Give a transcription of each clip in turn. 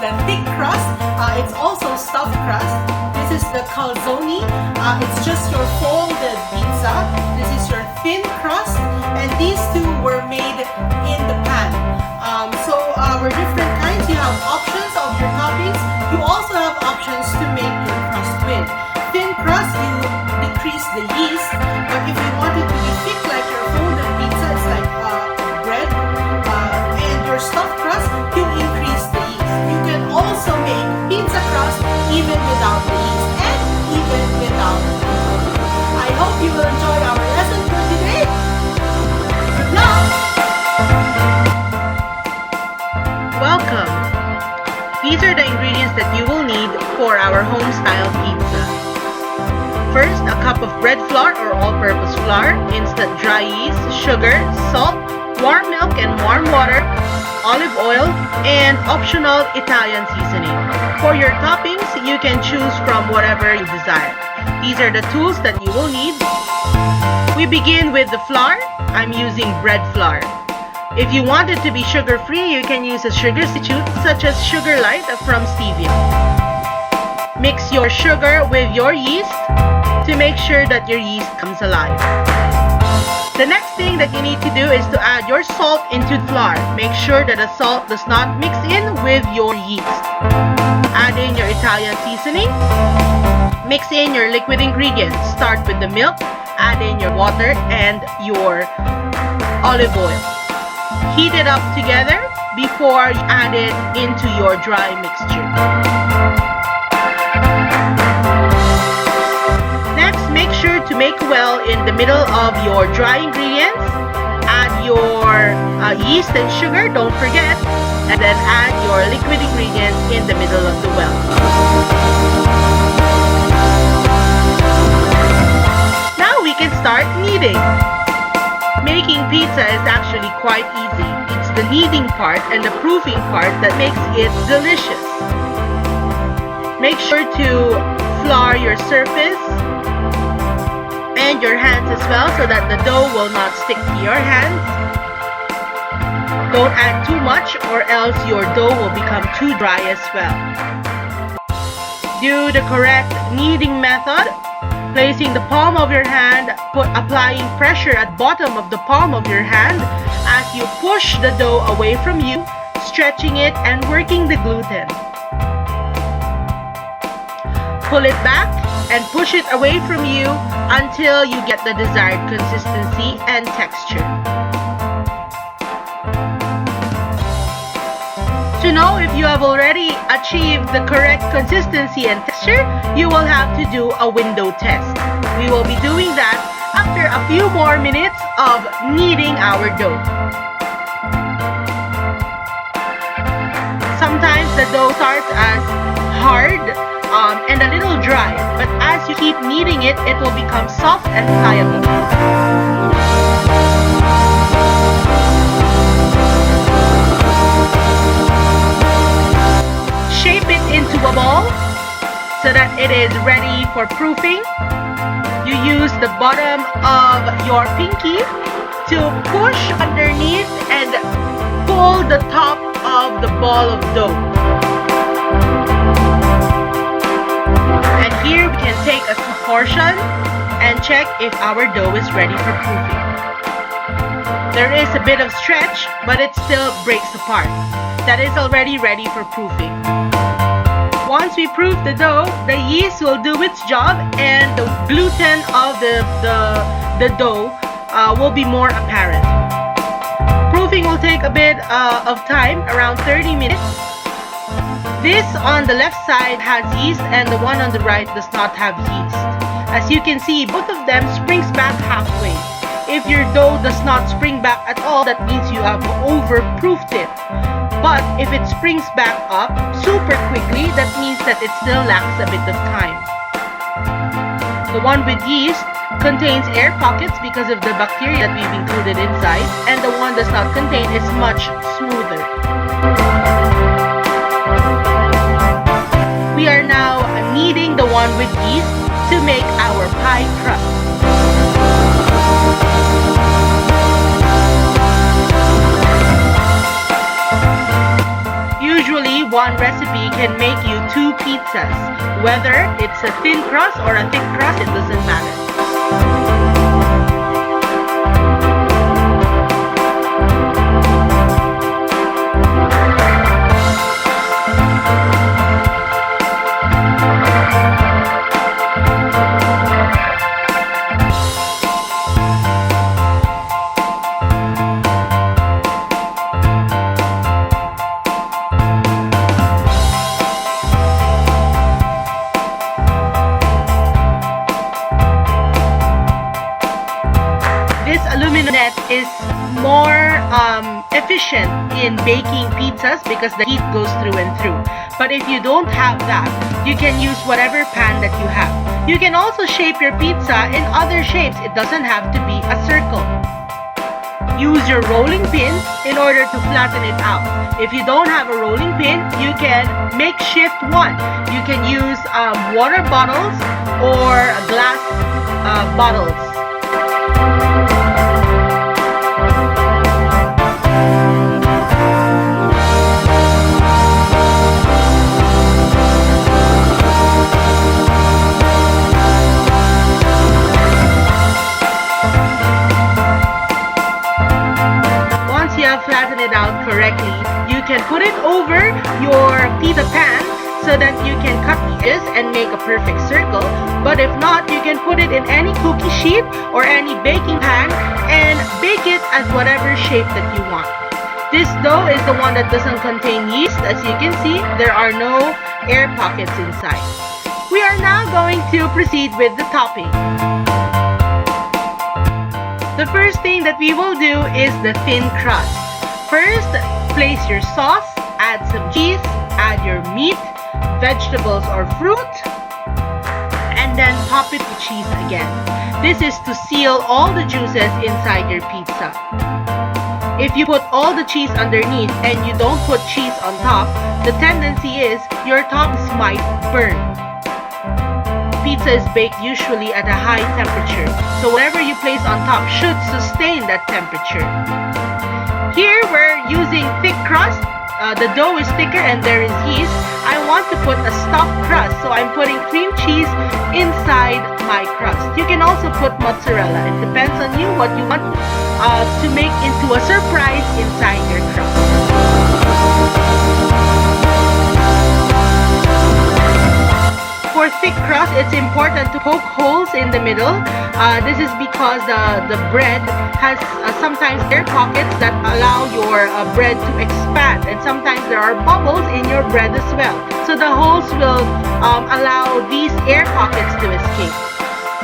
the thick crust. It's also stuffed crust. This is the calzone. It's just your folded pizza. This is your thin crust, and these two were made in the pan. So we're different kinds. You have options of your toppings. You also have options to make your crust with. Thin crust, you decrease the yeast, but if you want it to be thick like your folded pizza, it's like bread, and your stuffed crust, you increase the yeast. You can also make pizza crust even without the yeast and even without the milk. I hope you will enjoy our lesson for today. Good luck! Welcome! These are the ingredients that you will need for our home-style pizza. First, a cup of bread flour or all-purpose flour, instant dry yeast, sugar, salt, warm milk and warm water, olive oil, and optional Italian seasoning. For your toppings, you can choose from whatever you desire. These are the tools that you will need. We begin with the flour. I'm using bread flour. If you want it to be sugar-free, you can use a sugar substitute such as Sugar Light from stevia. Mix your sugar with your yeast to make sure that your yeast comes alive. The next thing that you need to do is to add your salt into the flour. Make sure that the salt does not mix in with your yeast. Add in your Italian seasoning. Mix in your liquid ingredients. Start with the milk, add in your water and your olive oil. Heat it up together before you add it into your dry mixture. Next, make sure to make well in the middle of your dry ingredients. Add your yeast and sugar, don't forget, and then add your liquid ingredients in the middle of the well. Now we can start kneading. Making pizza is actually quite easy. It's the kneading part and the proofing part that makes it delicious. Make sure to flour your surface and your hands as well so that the dough will not stick to your hands. Don't add too much or else your dough will become too dry as well. Do the correct kneading method. Placing the palm of your hand, applying pressure at bottom of the palm of your hand as you push the dough away from you, stretching it and working the gluten. Pull it back and push it away from you until you get the desired consistency and texture. To know if you have already achieved the correct consistency and texture, you will have to do a window test. We will be doing that after a few more minutes of kneading our dough. Sometimes the dough starts as hard and a little dry, but as you keep kneading it, it will become soft and pliable. Shape it into a ball so that it is ready for proofing. You use the bottom of your pinky to push underneath and pull the top of the ball of dough. And here we can take a portion and check if our dough is ready for proofing. There is a bit of stretch, but it still breaks apart. That is already ready for proofing. Once we proof the dough, the yeast will do its job and the gluten of the dough will be more apparent. Proofing will take a bit of time, around 30 minutes. This on the left side has yeast and the one on the right does not have yeast. As you can see, both of them springs back halfway. If your dough does not spring back at all, that means you have overproofed it. But if it springs back up super quickly, that means that it still lacks a bit of time. The one with yeast contains air pockets because of the bacteria that we've included inside, and the one does not contain is much smoother. We are now kneading the one with yeast to make our pie crust. Usually one recipe can make you 2 pizzas. Whether it's a thin crust or a thick crust, it doesn't matter. This aluminum net is more efficient in baking pizzas because the heat goes through and through. But if you don't have that, you can use whatever pan that you have. You can also shape your pizza in other shapes. It doesn't have to be a circle. Use your rolling pin in order to flatten it out. If you don't have a rolling pin, you can makeshift one. You can use water bottles or glass bottles. Flatten it out correctly, you can put it over your pizza pan so that you can cut the edges and make a perfect circle. But if not, you can put it in any cookie sheet or any baking pan and bake it as whatever shape that you want. This dough is the one that doesn't contain yeast. As you can see, there are no air pockets inside. We are now going to proceed with the topping. The first thing that we will do is the thin crust. First, place your sauce, add some cheese, add your meat, vegetables or fruit, and then top it with cheese again. This is to seal all the juices inside your pizza. If you put all the cheese underneath and you don't put cheese on top, the tendency is your tops might burn. Pizza is baked usually at a high temperature, so whatever you place on top should sustain that temperature. Here we're using thick crust. The dough is thicker and there is yeast. I want to put a stuffed crust, so I'm putting cream cheese inside my crust. You can also put mozzarella. It depends on you what you want to make into a surprise inside your crust. For thick crust, it's important to poke holes in the middle. This is because the bread has sometimes air pockets that allow your bread to expand, and sometimes there are bubbles in your bread as well. So the holes will allow these air pockets to escape.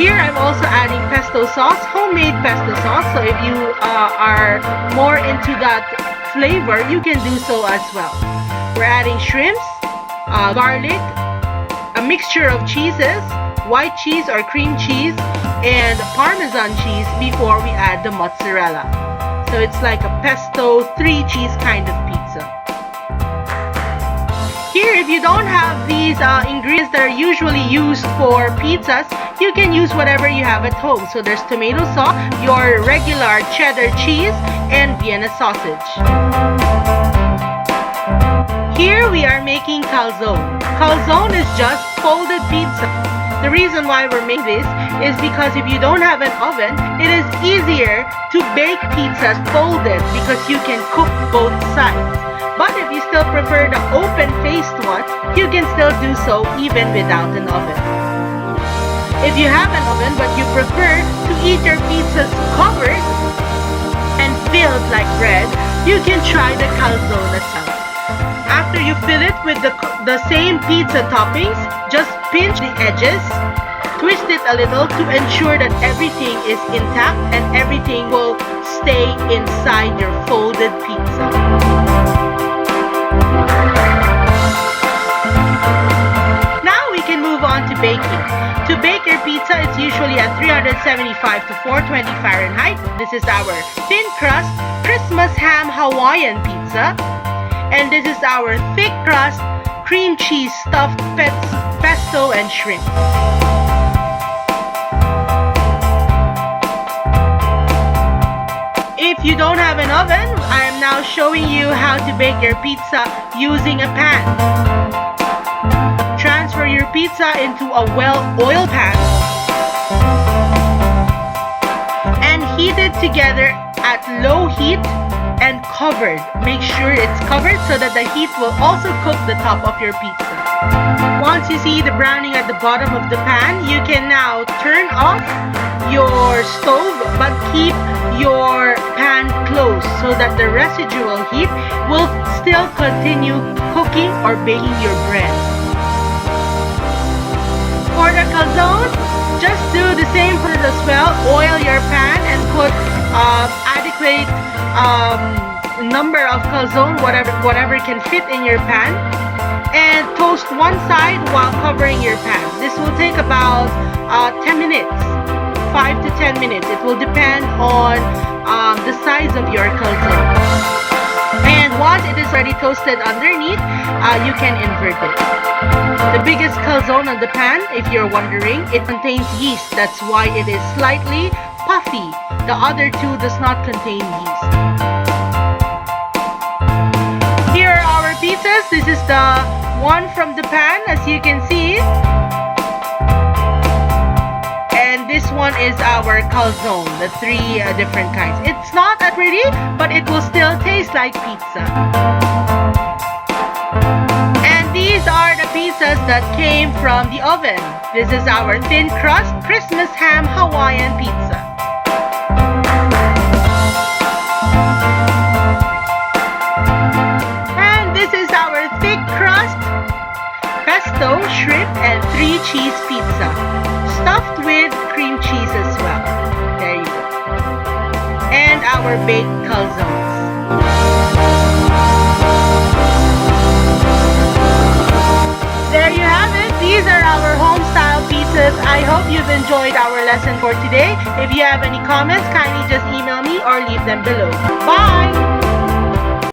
Here I'm also adding pesto sauce, homemade pesto sauce. So if you are more into that flavor, you can do so as well. We're adding shrimps, garlic, a mixture of cheeses, white cheese or cream cheese, and Parmesan cheese before we add the mozzarella. So it's like a pesto 3 cheese kind of pizza. Here, if you don't have these ingredients that are usually used for pizzas, you can use whatever you have at home. So there's tomato sauce, your regular cheddar cheese, and Vienna sausage. Here we are making calzone. Calzone is just folded pizza. The reason why we're making this is because if you don't have an oven, it is easier to bake pizzas folded because you can cook both sides. But if you still prefer the open-faced one, you can still do so even without an oven. If you have an oven but you prefer to eat your pizzas covered and filled like bread, you can try the calzone as well. After you fill it with the same pizza toppings, just pinch the edges, twist it a little to ensure that everything is intact and everything will stay inside your folded pizza. Now we can move on to baking. To bake your pizza, it's usually at 375 to 420 Fahrenheit. This is our thin crust Christmas ham Hawaiian pizza. And this is our thick crust cream cheese stuffed pesto and shrimp. If you don't have an oven, I am now now showing you how to bake your pizza using a pan. Transfer your pizza into a well-oiled pan and heat it together at low heat and covered. Make sure it's covered so that the heat will also cook the top of your pizza. Once you see the browning at the bottom of the pan, you can now turn off your stove but keep your pan closed so that the residual heat will still continue cooking or baking your bread. For the calzone, just do the same process as well. Oil your pan and put adequate number of calzone, whatever can fit in your pan, and toast one side while covering your pan. This will take about 10 minutes, 5 to 10 minutes. It will depend on the size of your calzone. And once it is already toasted underneath, you can invert it. The biggest calzone on the pan, if you're wondering, it contains yeast. That's why it is slightly puffy. The other two does not contain yeast. Here are our pizzas. This is the one from the pan, as you can see. And this one is our calzone, the three different kinds. It's not that pretty, but it will still taste like pizza. And these are the pizzas that came from the oven. This is our thin crust Christmas ham Hawaiian pizza. And this is our thick crust pesto, shrimp, and 3 cheese pizza, stuffed with cream cheese as well. There you go. And our baked calzones. There you have it. These are our home-style pizzas. I hope you've enjoyed our lesson for today. If you have any comments, kindly just email me or leave them below. Bye!